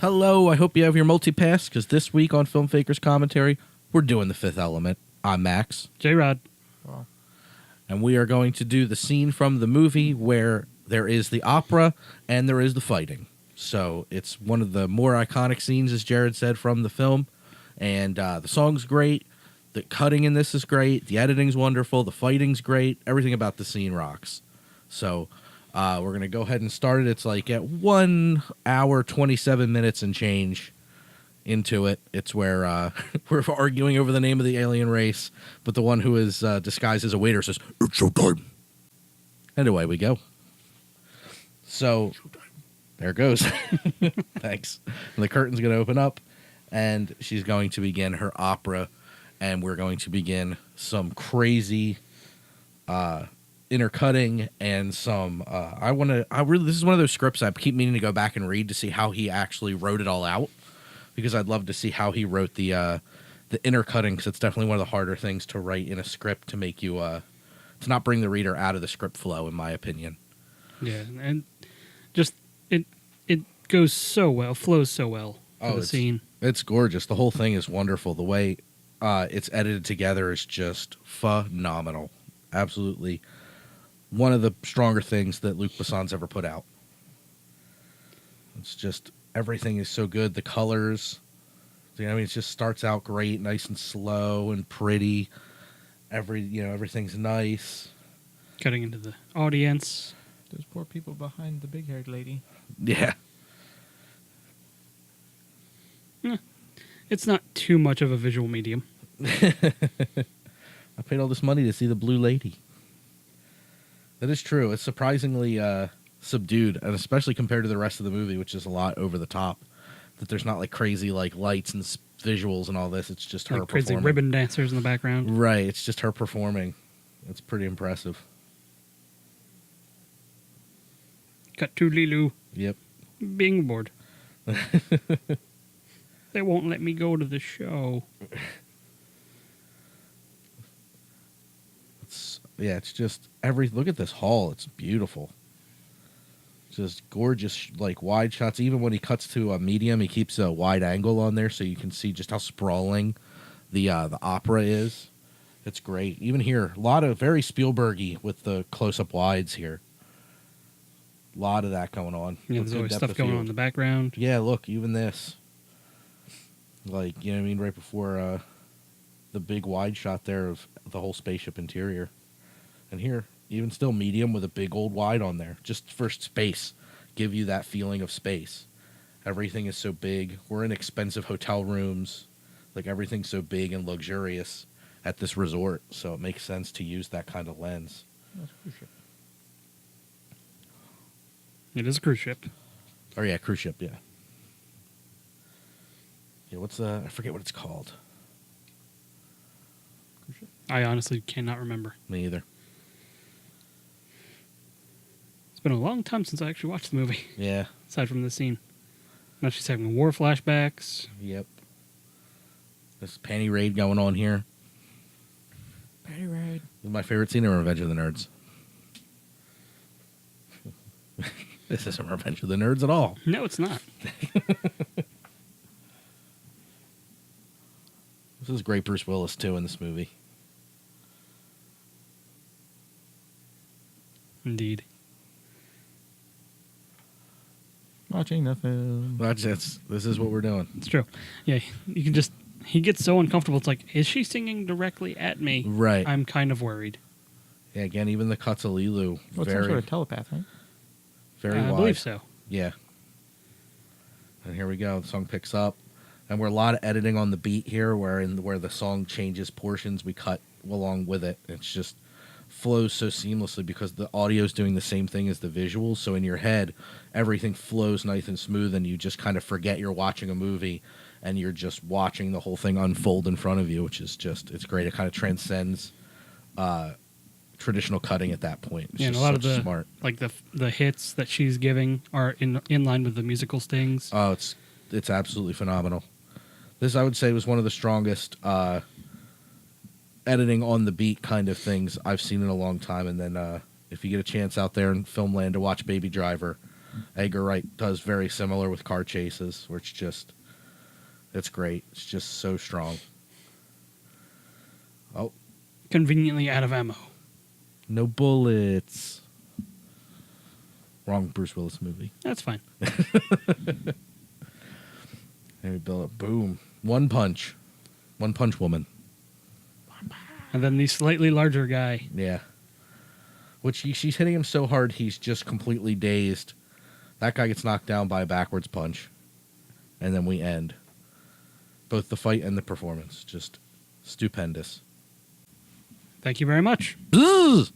Hello, I hope you have your multipass, because this week on Filmfaker's commentary, we're doing The Fifth Element. I'm Max. J-Rod. Wow. And we are going to do the scene from the movie where there is the opera and there is the fighting. So it's one of the more iconic scenes, as Jared said, from the film. And the song's great. The cutting in this is great. The editing's wonderful. The fighting's great. Everything about the scene rocks. So we're going to go ahead and start it. It's like at 1 hour, 27 minutes and change into it. It's where we're arguing over the name of the alien race, but the one who is disguised as a waiter says, "It's showtime." And away we go. So there it goes. Thanks. And the curtain's going to open up, and she's going to begin her opera, and we're going to begin some crazy intercutting and some this is one of those scripts I keep meaning to go back and read to see how he actually wrote it all out, because I'd love to see how he wrote the intercutting, because it's definitely one of the harder things to write in a script to make you to not bring the reader out of the script flow, in my opinion. Yeah, and just it goes so well, flows so well for the scene. It's gorgeous. The whole thing is wonderful. The way it's edited together is just phenomenal. Absolutely one of the stronger things that Luc Besson's ever put out. It's just, everything is so good. The colors, it just starts out great, nice and slow and pretty. Everything's nice. Cutting into the audience. Those poor people behind the big-haired lady. Yeah. It's not too much of a visual medium. I paid all this money to see the blue lady. That is true. It's surprisingly subdued, and especially compared to the rest of the movie, which is a lot over the top. That there's not like crazy like lights and visuals and all this. It's just her like crazy performing. ribbon dancers in the background. Right. It's just her performing. It's pretty impressive. Cut to Lilu Yep. being bored. They won't let me go to the show. It's just look at this hall. It's beautiful. Just gorgeous, like wide shots. Even when he cuts to a medium, he keeps a wide angle on there so you can see just how sprawling the opera is. It's great. Even here, a lot of very Spielberg-y with the close-up wides here. A lot of that going on. Yeah, there's always stuff going on in the background. Yeah, look, even this. Like, right before the big wide shot there of the whole spaceship interior. And here, even still medium with a big old wide on there, just for space, give you that feeling of space. Everything is so big. We're in expensive hotel rooms. Like, everything's so big and luxurious at this resort, so it makes sense to use that kind of lens. That's a cruise ship. It is a cruise ship. Oh, yeah, cruise ship, yeah. Yeah, I forget what it's called. Cruise ship? I honestly cannot remember. Me either. It's been a long time since I actually watched the movie. Yeah. Aside from this scene. Now she's having war flashbacks. Yep. This panty raid going on here. Party ride. This is my favorite scene in Revenge of the Nerds. This isn't Revenge of the Nerds at all. No, it's not. This is great Bruce Willis, too, in this movie. Indeed. Watching the film. This is what we're doing. It's true. Yeah, you can just... He gets so uncomfortable. It's like, is she singing directly at me? Right. I'm kind of worried. Yeah, again, even the cuts of Lilu. Well, it's some sort of telepath, right? Very wide. I believe so. Yeah. And here we go. The song picks up. And we're a lot of editing on the beat here, where the song changes portions, we cut along with it. It's just flows so seamlessly because the audio is doing the same thing as the visuals. So in your head, everything flows nice and smooth, and you just kind of forget you're watching a movie, and you're just watching the whole thing unfold in front of you, which is it's great. It kind of transcends traditional cutting at that point. It's and a lot of the smart, like the hits that she's giving are in line with the musical stings. Oh, it's absolutely phenomenal. This, I would say, was one of the strongest editing on the beat kind of things I've seen in a long time. And then if you get a chance out there in film land to watch Baby Driver, Edgar Wright does very similar with car chases, where it's great. It's just so strong. Oh, Conveniently out of ammo. no bullets. Wrong Bruce Willis movie. That's fine. Maybe build up. Boom. One punch. One punch woman. And then the slightly larger guy. Yeah. Which she's hitting him so hard he's just completely dazed. That guy gets knocked down by a backwards punch. And then we end. Both the fight and the performance. Just stupendous. Thank you very much. Bzzz!